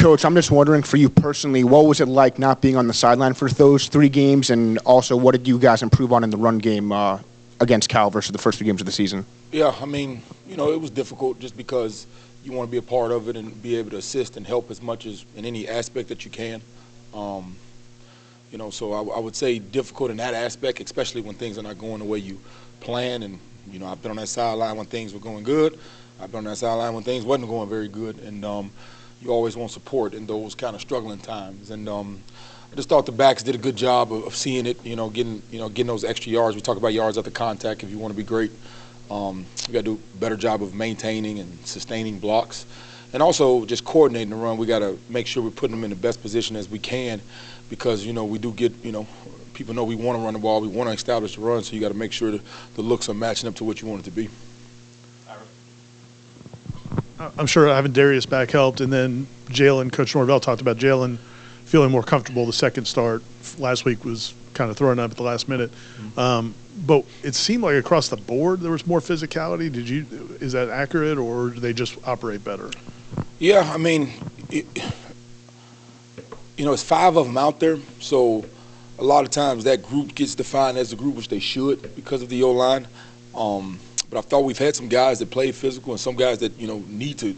Coach, I'm just wondering for you personally, what was it like not being on the sideline for those 3 games, and also what did you guys improve on in the run game against Cal versus the first 3 games of the season? Yeah, I mean, you know, it was difficult just because you want to be a part of it and be able to assist and help as much as in any aspect that you can. You know, so I would say difficult in that aspect, especially when things are not going the way you plan. And, you know, I've been on that sideline when things were going good. I've been on that sideline when things wasn't going very good. And you always want support in those kind of struggling times. And I just thought the backs did a good job of seeing it, getting those extra yards. We talk about yards after contact if you want to be great. We got to do a better job of maintaining and sustaining blocks. And also just coordinating the run. We got to make sure we're putting them in the best position as we can because, we do get, people know we want to run the ball. We want to establish the run, so you got to make sure that the looks are matching up to what you want it to be. I'm sure having Darius back helped, and then Jalen, Coach Norvell talked about Jalen feeling more comfortable the second start. Last week was kind of throwing up at the last minute. But it seemed like across the board there was more physicality. Is that accurate, or do they just operate better? Yeah, I mean, it's 5 of them out there, so a lot of times that group gets defined as a group, which they should because of the O-line. But I thought we've had some guys that play physical and some guys that, need to,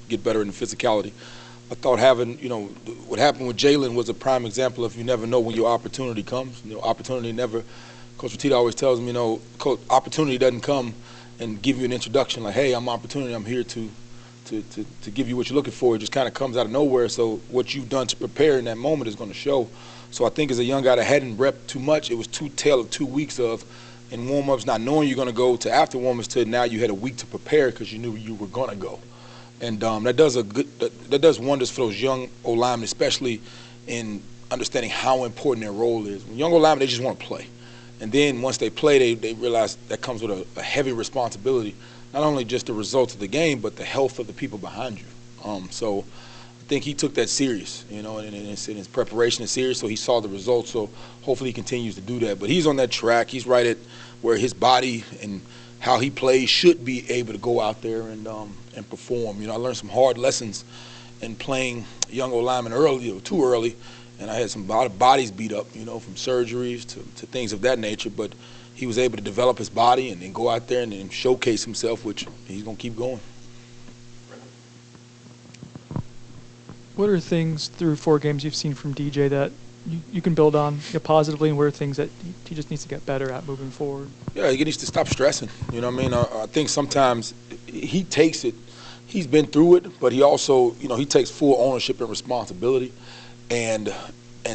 get better in the physicality. I thought having, what happened with Jalen was a prime example of you never know when your opportunity comes. Opportunity never – Coach Petito always tells me, Coach, opportunity doesn't come and give you an introduction like, hey, I'm opportunity, I'm here to give you what you're looking for. It just kind of comes out of nowhere. So what you've done to prepare in that moment is going to show. So I think as a young guy that hadn't repped too much, it was tale of 2 weeks of in warm-ups not knowing you're going to go to after warm-ups to now you had a week to prepare because you knew you were going to go. And that does wonders for those young O-linemen, especially in understanding how important their role is. When young O-linemen, they just want to play. And then once they play, they realize that comes with a heavy responsibility, not only just the results of the game, but the health of the people behind you. So I think he took that serious, and his preparation is serious, so he saw the results. So hopefully he continues to do that. But he's on that track. He's right at where his body and how he plays should be able to go out there and perform. I learned some hard lessons in playing young O-linemen early or too early. And I had a lot of bodies beat up, from surgeries to things of that nature. But he was able to develop his body and then go out there and then showcase himself, which he's going to keep going. What are things through 4 games you've seen from DJ that you can build on positively, and what are things that he just needs to get better at moving forward? Yeah, he needs to stop stressing. I think sometimes he takes it. He's been through it, but he also, he takes full ownership and responsibility. And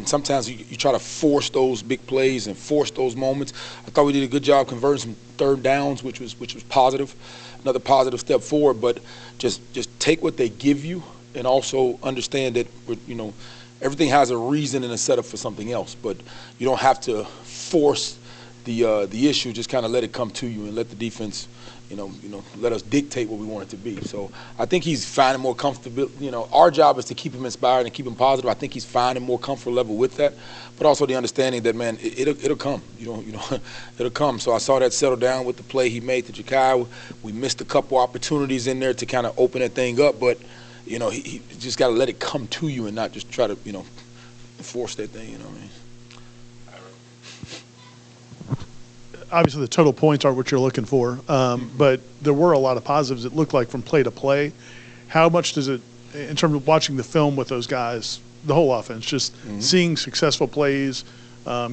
sometimes you try to force those big plays and force those moments. I thought we did a good job converting some third downs, which was positive, another positive step forward. But just take what they give you, and also understand that everything has a reason and a setup for something else. But you don't have to force the issue. Just kind of let it come to you and let the defense. Let us dictate what we want it to be. So I think he's finding more comfortable. Our job is to keep him inspired and keep him positive. I think he's finding more comfort level with that, but also the understanding that, man, it'll come. It'll come. So I saw that settle down with the play he made to Jakai. We missed a couple opportunities in there to kind of open that thing up, but he just got to let it come to you and not just try to force that thing. Obviously, the total points aren't what you're looking for, but there were a lot of positives, it looked like, from play to play. How much does it, in terms of watching the film with those guys, the whole offense, just seeing successful plays,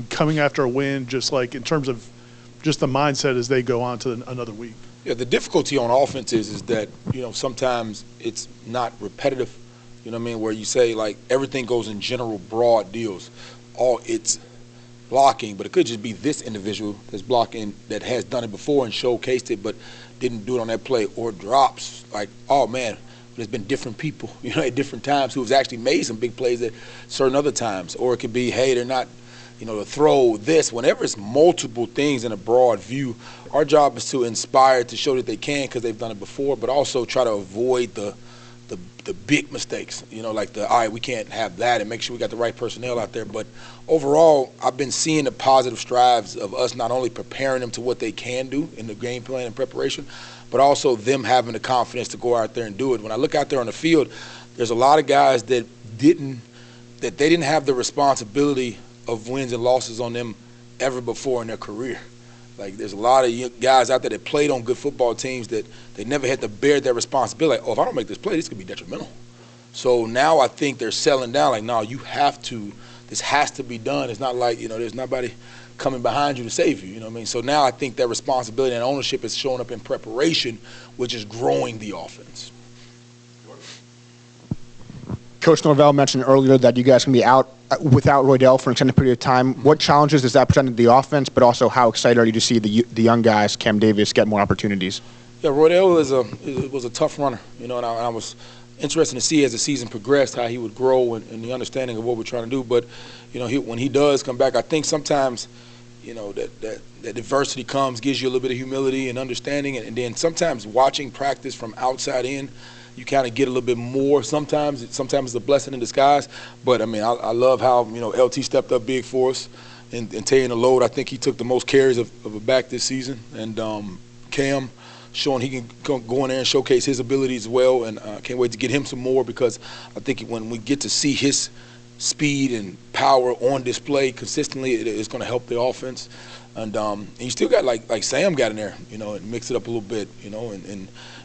coming after a win, just like in terms of just the mindset as they go on to another week? Yeah, the difficulty on offense is that, sometimes it's not repetitive, where you say, like, everything goes in general broad deals. It's blocking, but it could just be this individual that's blocking that has done it before and showcased it but didn't do it on that play, or drops like, oh man, there's been different people at different times who have actually made some big plays at certain other times. Or it could be, hey, they're not to throw this. Whenever it's multiple things in a broad view, our job is to inspire, to show that they can because they've done it before, but also try to avoid the big mistakes, like all right, we can't have that, and make sure we got the right personnel out there. But overall, I've been seeing the positive strides of us not only preparing them to what they can do in the game plan and preparation, but also them having the confidence to go out there and do it. When I look out there on the field, there's a lot of guys that they didn't have the responsibility of wins and losses on them ever before in their career. Like, there's a lot of guys out there that played on good football teams that they never had to bear their responsibility. Like, oh, if I don't make this play, this could be detrimental. So now I think they're settling down. Like, no, you have to. This has to be done. It's not like, there's nobody coming behind you to save you. You know what I mean? So now I think that responsibility and ownership is showing up in preparation, which is growing the offense. Coach Norvell mentioned earlier that you guys can be out without Roydell for an extended period of time. What challenges does that present to the offense, but also how excited are you to see the young guys, Cam Davis, get more opportunities? Yeah, Roydell was a tough runner, and I was interested to see as the season progressed how he would grow and the understanding of what we're trying to do. But, when he does come back, I think sometimes, that adversity gives you a little bit of humility and understanding, and then sometimes watching practice from outside in, you kind of get a little bit more. Sometimes it's a blessing in disguise. But, I love how, LT stepped up big for us and taking the load. I think he took the most carries of a back this season. And Cam showing he can go in there and showcase his abilities as well. And I can't wait to get him some more, because I think when we get to see his speed and power on display consistently, it's going to help the offense. And you still got like Sam got in there, and mix it up a little bit,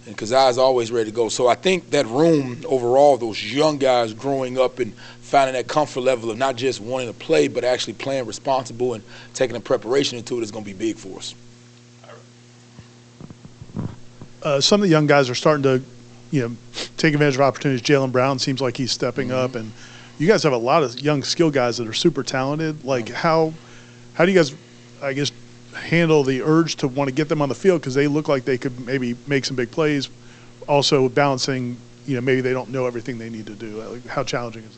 and Kazai's always ready to go. So I think that room overall, those young guys growing up and finding that comfort level of not just wanting to play, but actually playing responsible and taking the preparation into it is going to be big for us. Some of the young guys are starting to, take advantage of opportunities. Jalen Brown seems like he's stepping up, and you guys have a lot of young skill guys that are super talented. Like, how do you guys, I guess, handle the urge to want to get them on the field, because they look like they could maybe make some big plays, also balancing, maybe they don't know everything they need to do? Like, how challenging is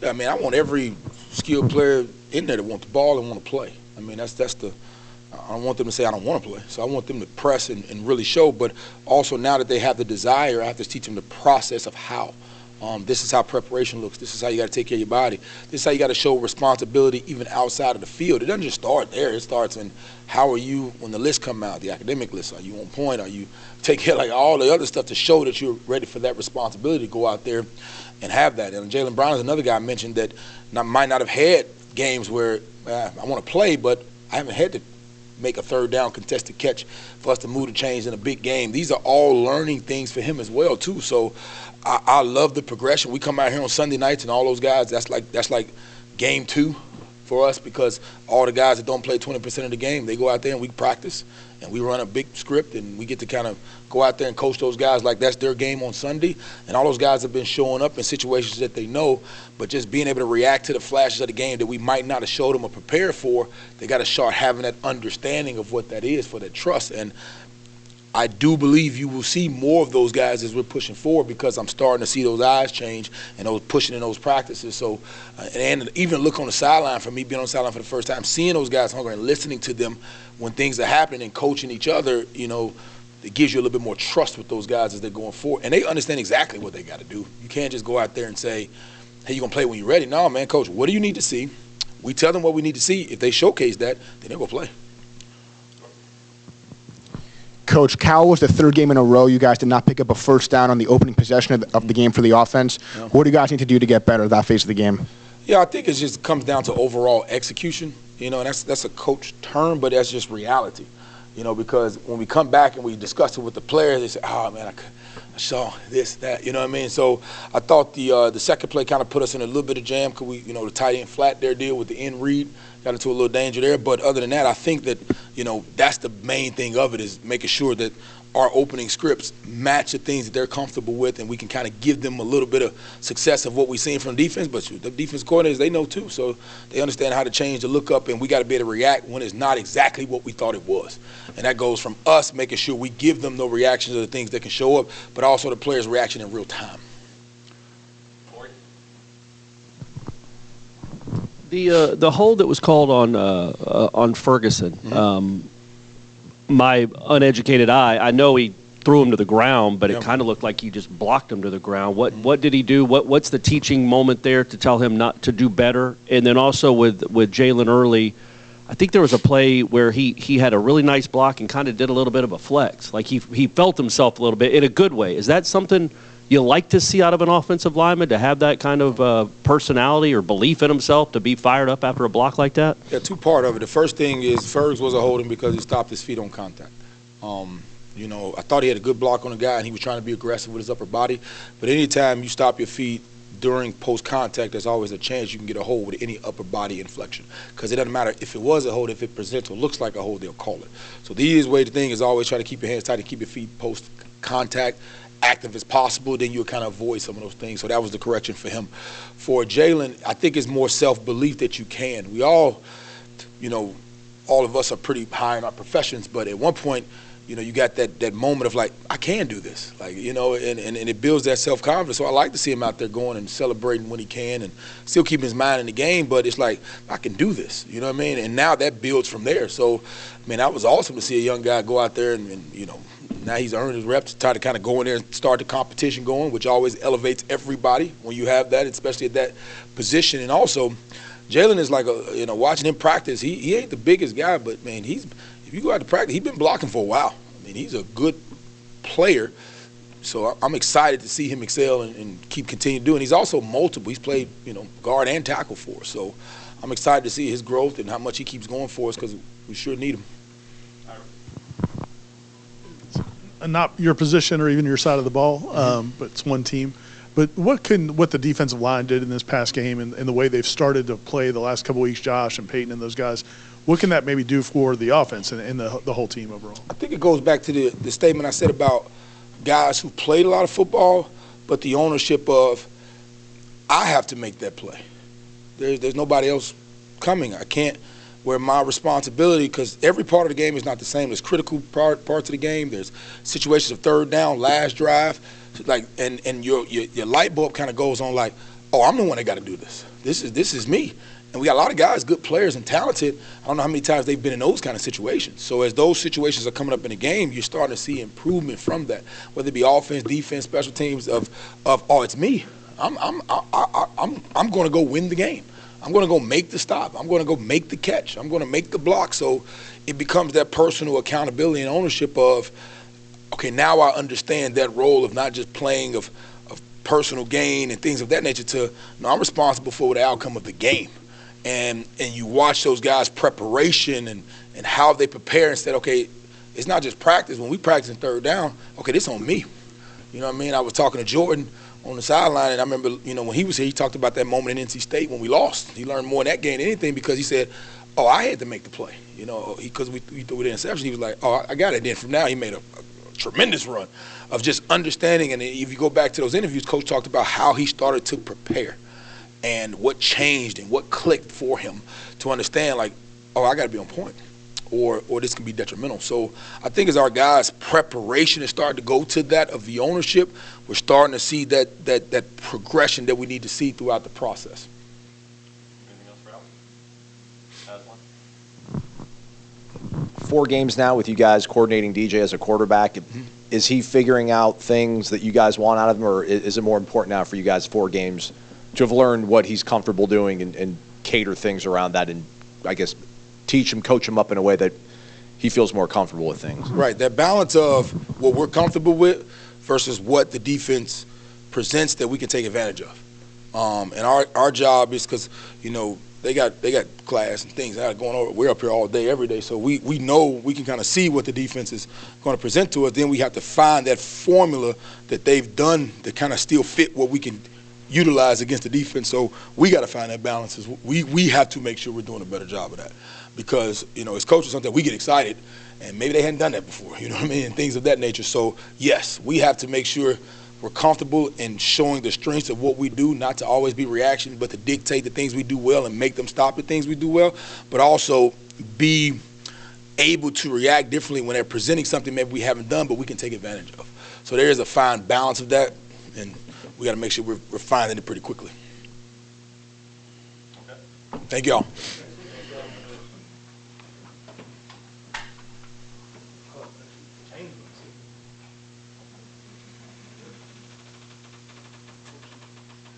that? I want every skilled player in there to want the ball and want to play. I don't want them to say I don't want to play. So I want them to press and really show. But also, now that they have the desire, I have to teach them the process of how. This is how preparation looks. This is how you got to take care of your body. This is how you got to show responsibility even outside of the field. It doesn't just start there. It starts in how are you when the list come out, the academic list. Are you on point? Are you take care of all the other stuff to show that you're ready for that responsibility to go out there and have that. And Jalen Brown is another guy I mentioned that might not have had games where I want to play, but I haven't had to make a third down contested catch for us to move the chains in a big game. These are all learning things for him as well too. So I love the progression. We come out here on Sunday nights and all those guys, that's like game 2 for us, because all the guys that don't play 20% of the game, they go out there and we practice and we run a big script and we get to kind of go out there and coach those guys like that's their game on Sunday. And all those guys have been showing up in situations that they know, but just being able to react to the flashes of the game that we might not have showed them or prepared for, they got to start having that understanding of what that is for that trust. And I do believe you will see more of those guys as we're pushing forward, because I'm starting to see those eyes change and those pushing in those practices. So, and even look on the sideline, for me being on the sideline for the first time, seeing those guys hungry and listening to them when things are happening and coaching each other, it gives you a little bit more trust with those guys as they're going forward. And they understand exactly what they got to do. You can't just go out there and say, hey, you're going to play when you're ready. No, man, coach, what do you need to see? We tell them what we need to see. If they showcase that, then they'll go play. Coach, Cal was the 3rd game in a row you guys did not pick up a first down on the opening possession of the game for the offense. Yeah. What do you guys need to do to get better at that phase of the game? Yeah, I think it just comes down to overall execution. And that's a coach term, but that's just reality. Because when we come back and we discuss it with the players, they say, oh, man, I saw this, that, you know what I mean? So I thought the second play kind of put us in a little bit of jam, because we, the tight end flat there deal with the end read, got into a little danger there. But other than that, I think that, that's the main thing of it, is making sure that our opening scripts match the things that they're comfortable with, and we can kind of give them a little bit of success of what we've seen from defense. But the defense coordinators, they know too, so they understand how to change the look up, and we got to be able to react when it's not exactly what we thought it was. And that goes from us making sure we give them no reactions to the things that can show up, but also the players' reaction in real time. The hold that was called on Ferguson. Mm-hmm. My uneducated eye, I know he threw him to the ground, but it kind of looked like he just blocked him to the ground. What did he do? What's the teaching moment there to tell him not to do better? And then also with Jalen early, I think there was a play where he had a really nice block and kind of did a little bit of a flex. Like he felt himself a little bit in a good way. Is that something you like to see out of an offensive lineman, to have that kind of personality or belief in himself to be fired up after a block like that? Yeah, two-part of it. The first thing is Fergs was a holding because he stopped his feet on contact. You know, I thought he had a good block on the guy, and he was trying to be aggressive with his upper body. But anytime you stop your feet during post-contact, there's always a chance you can get a hold with any upper body inflection, because it doesn't matter if it was a hold, if it presents or looks like a hold, they'll call it. So the easiest way, the thing is always try to keep your hands tight and keep your feet post-contact active as possible, then you'll kind of avoid some of those things. So that was the correction for him. For Jalen, I think it's more self-belief that you can. We all, you know, all of us are pretty high in our professions, but at one point, you know, you got that moment of like, I can do this, like, you know, and it builds that self-confidence. So I like to see him out there going and celebrating when he can and still keeping his mind in the game, but it's like, I can do this, you know what I mean? And now that builds from there. So, I mean, that was awesome to see a young guy go out there and you know, now he's earned his reps to try to kind of go in there and start the competition going, which always elevates everybody when you have that, especially at that position. And also, Jalen is like, you know, watching him practice, he ain't the biggest guy, but, man, if you go out to practice, he's been blocking for a while. I mean, he's a good player, so I'm excited to see him excel and keep continuing doing. He's also multiple. He's played, you know, guard and tackle for us. So I'm excited to see his growth and how much he keeps going for us, because we sure need him. Not your position or even your side of the ball, but it's one team. But what the defensive line did in this past game and the way they've started to play the last couple weeks, Josh and Peyton and those guys, what can that maybe do for the offense and the whole team overall? I think it goes back to the statement I said about guys who played a lot of football, but the ownership of, I have to make that play. There's nobody else coming. I can't, where my responsibility, because every part of the game is not the same. There's critical parts of the game. There's situations of third down, last drive, like, and your light bulb kind of goes on like, oh, I'm the one that got to do this. This is me. And we got a lot of guys, good players and talented. I don't know how many times they've been in those kind of situations. So as those situations are coming up in the game, you're starting to see improvement from that, whether it be offense, defense, special teams. Of oh, it's me. I'm going to go win the game. I'm going to go make the stop. I'm going to go make the catch. I'm going to make the block. So it becomes that personal accountability and ownership of, okay, now I understand that role of not just playing of personal gain and things of that nature to, no, I'm responsible for the outcome of the game. And you watch those guys' preparation and how they prepare and said, okay, it's not just practice. When we practice in third down, okay, this on me. You know what I mean? I was talking to Jordan on the sideline, and I remember, you know, when he was here, he talked about that moment in NC State when we lost. He learned more in that game than anything because he said, oh, I had to make the play. You know, because we threw the interception. He was like, oh, I got it. Then from now, he made a tremendous run of just understanding. And if you go back to those interviews, Coach talked about how he started to prepare and what changed and what clicked for him to understand, like, oh, I got to be on point, or this can be detrimental. So I think as our guys' preparation is starting to go to that of the ownership, we're starting to see that progression that we need to see throughout the process. Anything else for Alex? 4 games now with you guys coordinating DJ as a quarterback. Is he figuring out things that you guys want out of him, or is it more important now for you guys 4 games to have learned what he's comfortable doing and cater things around that and, I guess, teach him, coach him up in a way that he feels more comfortable with things? Right. That balance of what we're comfortable with versus what the defense presents that we can take advantage of. And our job is, because, you know, they got class and things going on. We're up here all day, every day, so we know we can kind of see what the defense is going to present to us. Then we have to find that formula that they've done to kind of still fit what we can utilize against the defense. So we got to find that balance. We have to make sure we're doing a better job of that, because, you know, as coaches, sometimes we get excited and maybe they hadn't done that before, you know what I mean, and things of that nature. So yes, we have to make sure we're comfortable in showing the strengths of what we do, not to always be reaction, but to dictate the things we do well and make them stop the things we do well, but also be able to react differently when they're presenting something maybe we haven't done but we can take advantage of. So there is a fine balance of that, and we got to make sure we're finding it pretty quickly. Okay. Thank y'all.